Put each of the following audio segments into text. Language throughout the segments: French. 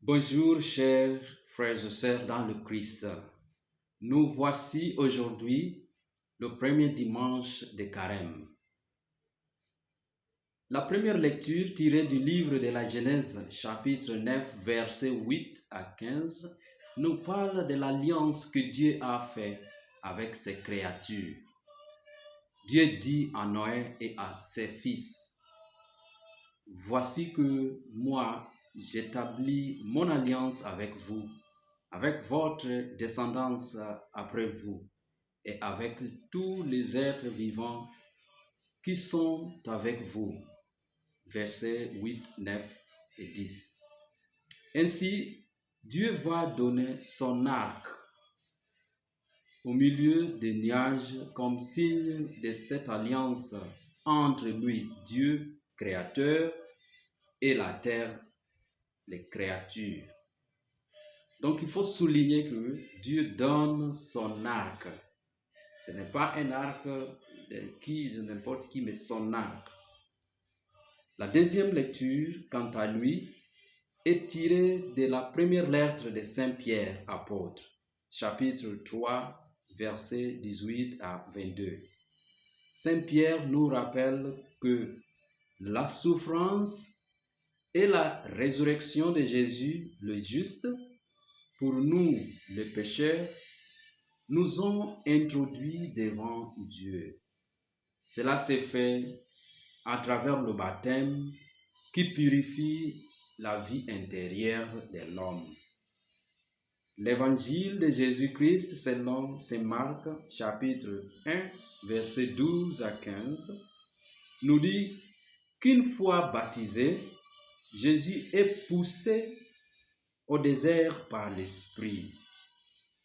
Bonjour, chers frères et sœurs dans le Christ. Nous voici aujourd'hui le premier dimanche de Carême. La première lecture tirée du livre de la Genèse, chapitre 9, versets 8 à 15, nous parle de l'alliance que Dieu a faite avec ses créatures. Dieu dit à Noé et à ses fils, voici que moi, j'établis mon alliance avec vous, avec votre descendance après vous, et avec tous les êtres vivants qui sont avec vous. Versets 8, 9 et 10. Ainsi, Dieu va donner son arc au milieu des nuages comme signe de cette alliance entre lui, Dieu, créateur, et la terre, les créatures. Donc il faut souligner que Dieu donne son arc. Ce n'est pas un arc de n'importe qui, mais son arc. La deuxième lecture, quant à lui, est tirée de la première lettre de Saint Pierre, apôtre, chapitre 3, versets 18 à 22. Saint Pierre nous rappelle que la souffrance et la résurrection de Jésus, le juste, pour nous, les pécheurs, nous ont introduits devant Dieu. Cela s'est fait à travers le baptême qui purifie la vie intérieure de l'homme. L'évangile de Jésus-Christ selon Saint Marc, chapitre 1, versets 12 à 15, nous dit qu'une fois baptisé, Jésus est poussé au désert par l'Esprit,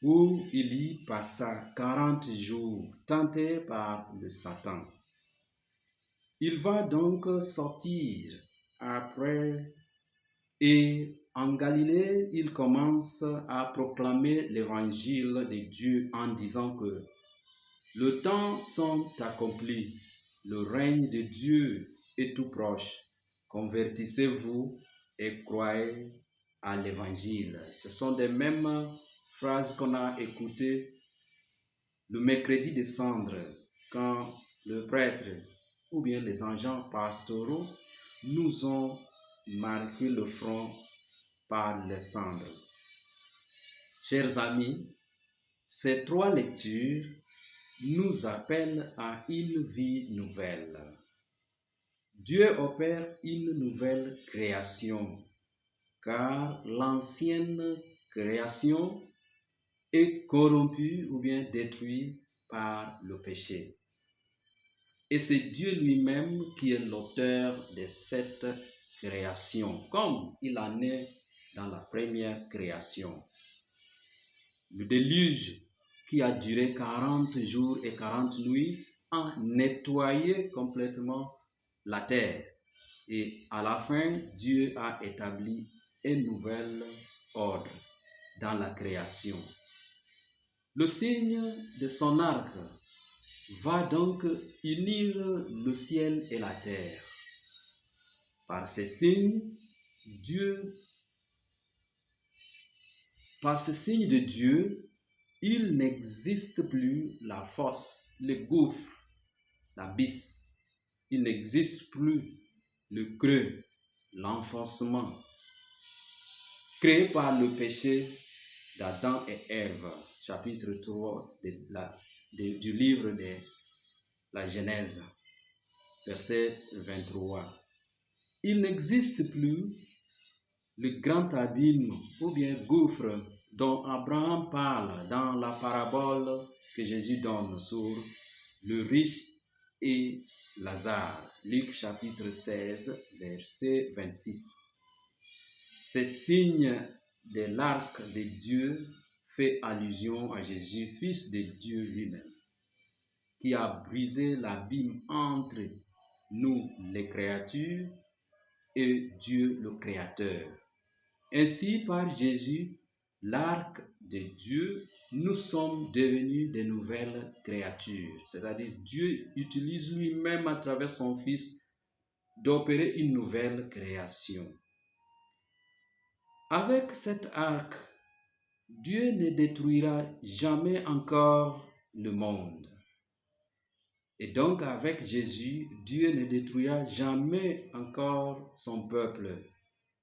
où il y passa 40 jours, tenté par le Satan. Il va donc sortir après et en Galilée, il commence à proclamer l'évangile de Dieu en disant que le temps sont accomplis, le règne de Dieu est tout proche. Convertissez-vous et croyez à l'évangile. Ce sont des mêmes phrases qu'on a écoutées le mercredi de cendre quand le prêtre ou bien les agents pastoraux nous ont marqué le front par les cendres. Chers amis, ces trois lectures nous appellent à une vie nouvelle. Dieu opère une nouvelle création, car l'ancienne création est corrompue ou bien détruite par le péché. Et c'est Dieu lui-même qui est l'auteur de cette création, comme il en est dans la première création. Le déluge qui a duré 40 jours et 40 nuits a nettoyé complètement la terre. Et à la fin, Dieu a établi un nouvel ordre dans la création. Le signe de son arc va donc unir le ciel et la terre. Par ces signes, par ces signes de Dieu, il n'existe plus la fosse, le gouffre, l'abysse. Il n'existe plus le creux, l'enfoncement, créé par le péché d'Adam et Ève, chapitre 3 du livre de la Genèse, verset 23. Il n'existe plus le grand abîme ou bien gouffre dont Abraham parle dans la parabole que Jésus donne sur le riche et Lazare, Luc chapitre 16, verset 26. Ces signes de l'arc de Dieu fait allusion à Jésus, fils de Dieu lui-même, qui a brisé l'abîme entre nous, les créatures, et Dieu le Créateur. Ainsi, par Jésus, l'arc de Dieu, nous sommes devenus de nouvelles créatures. C'est-à-dire, Dieu utilise lui-même à travers son Fils d'opérer une nouvelle création. Avec cet arc, Dieu ne détruira jamais encore le monde. Et donc avec Jésus, Dieu ne détruira jamais encore son peuple,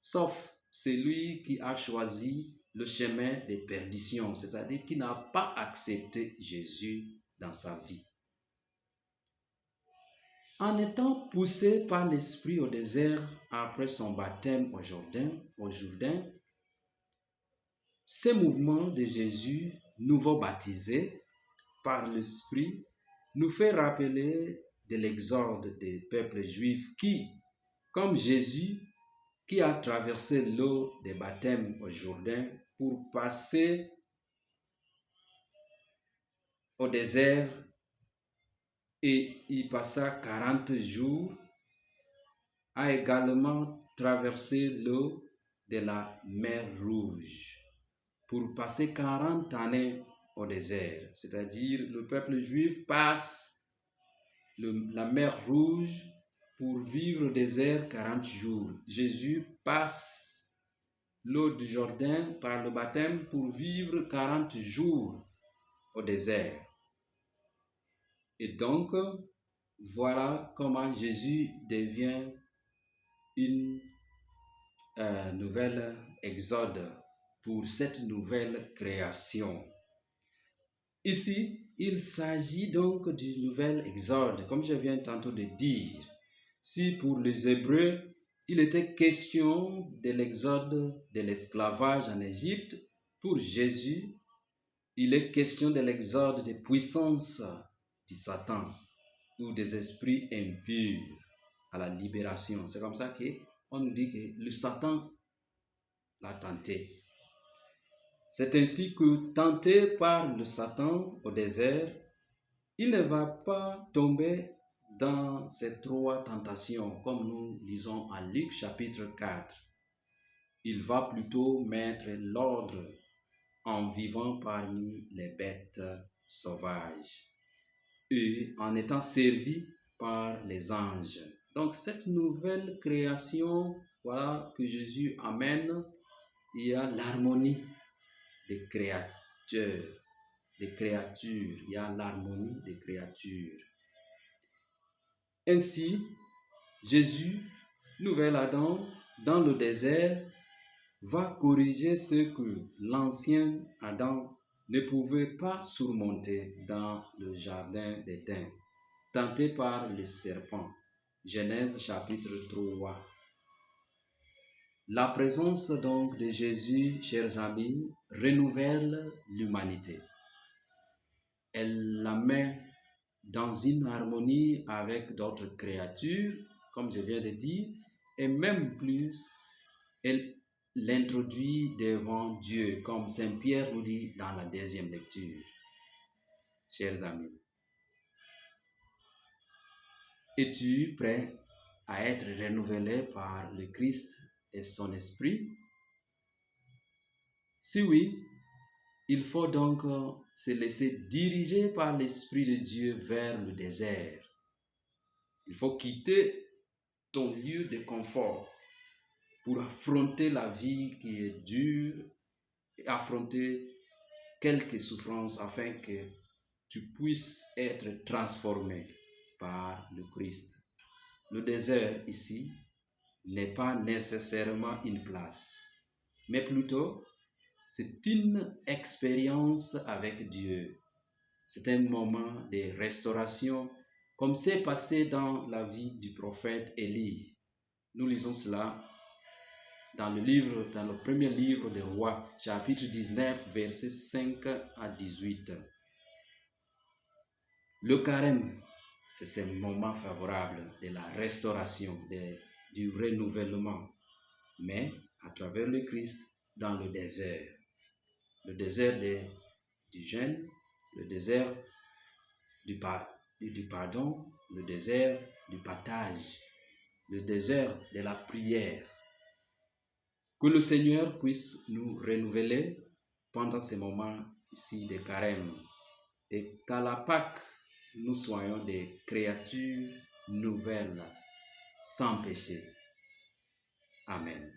sauf celui qui a choisi le chemin de perdition, c'est-à-dire qui n'a pas accepté Jésus dans sa vie. En étant poussé par l'Esprit au désert après son baptême au Jourdain, ces mouvements de Jésus, nouveau baptisé par l'Esprit, nous fait rappeler de l'exode des peuples juifs qui, comme Jésus, qui a traversé l'eau des baptêmes au Jourdain pour passer au désert et y passa 40 jours, a également traversé l'eau de la mer Rouge pour passer 40 années au désert. C'est-à-dire le peuple juif passe la mer Rouge pour vivre au désert 40 jours. Jésus passe l'eau du Jourdain par le baptême pour vivre 40 jours au désert. Et donc, voilà comment Jésus devient une nouvelle exode pour cette nouvelle création. Ici, il s'agit donc du nouvel exode, comme je viens tantôt de dire. Si pour les Hébreux, il était question de l'exode de l'esclavage en Égypte, pour Jésus, il est question de l'exode des puissances du Satan ou des esprits impurs à la libération. C'est comme ça qu'on nous dit que le Satan l'a tenté. C'est ainsi que, tenté par le Satan au désert, il ne va pas tomber dans ces 3 tentations, comme nous lisons en Luc chapitre 4. Il va plutôt mettre l'ordre en vivant parmi les bêtes sauvages et en étant servi par les anges. Donc cette nouvelle création, voilà, que Jésus amène, il y a l'harmonie des créatures, il y a l'harmonie des créatures. Ainsi, Jésus, nouvel Adam, dans le désert, va corriger ce que l'ancien Adam ne pouvait pas surmonter dans le jardin d'Éden, tenté par le serpent. Genèse chapitre 3. La présence donc de Jésus, chers amis, renouvelle l'humanité. Elle la met dans une harmonie avec d'autres créatures, comme je viens de dire, et même plus, elle l'introduit devant Dieu, comme Saint Pierre nous dit dans la 2e lecture. Chers amis, es-tu prêt à être renouvelé par le Christ et son Esprit? Si oui, il faut donc se laisser diriger par l'Esprit de Dieu vers le désert. Il faut quitter ton lieu de confort pour affronter la vie qui est dure et affronter quelques souffrances afin que tu puisses être transformé par le Christ. Le désert ici n'est pas nécessairement une place, mais plutôt c'est une expérience avec Dieu. C'est un moment de restauration, comme c'est passé dans la vie du prophète Élie. Nous lisons cela dans le premier livre des Rois, chapitre 19, versets 5 à 18. Le carême, c'est ce moment favorable de la restauration, du renouvellement, mais à travers le Christ dans le désert du jeûne, le désert du pardon, le désert du partage, le désert de la prière. Que le Seigneur puisse nous renouveler pendant ces moments ici de carême et qu'à la Pâque, nous soyons des créatures nouvelles, sans péché. Amen.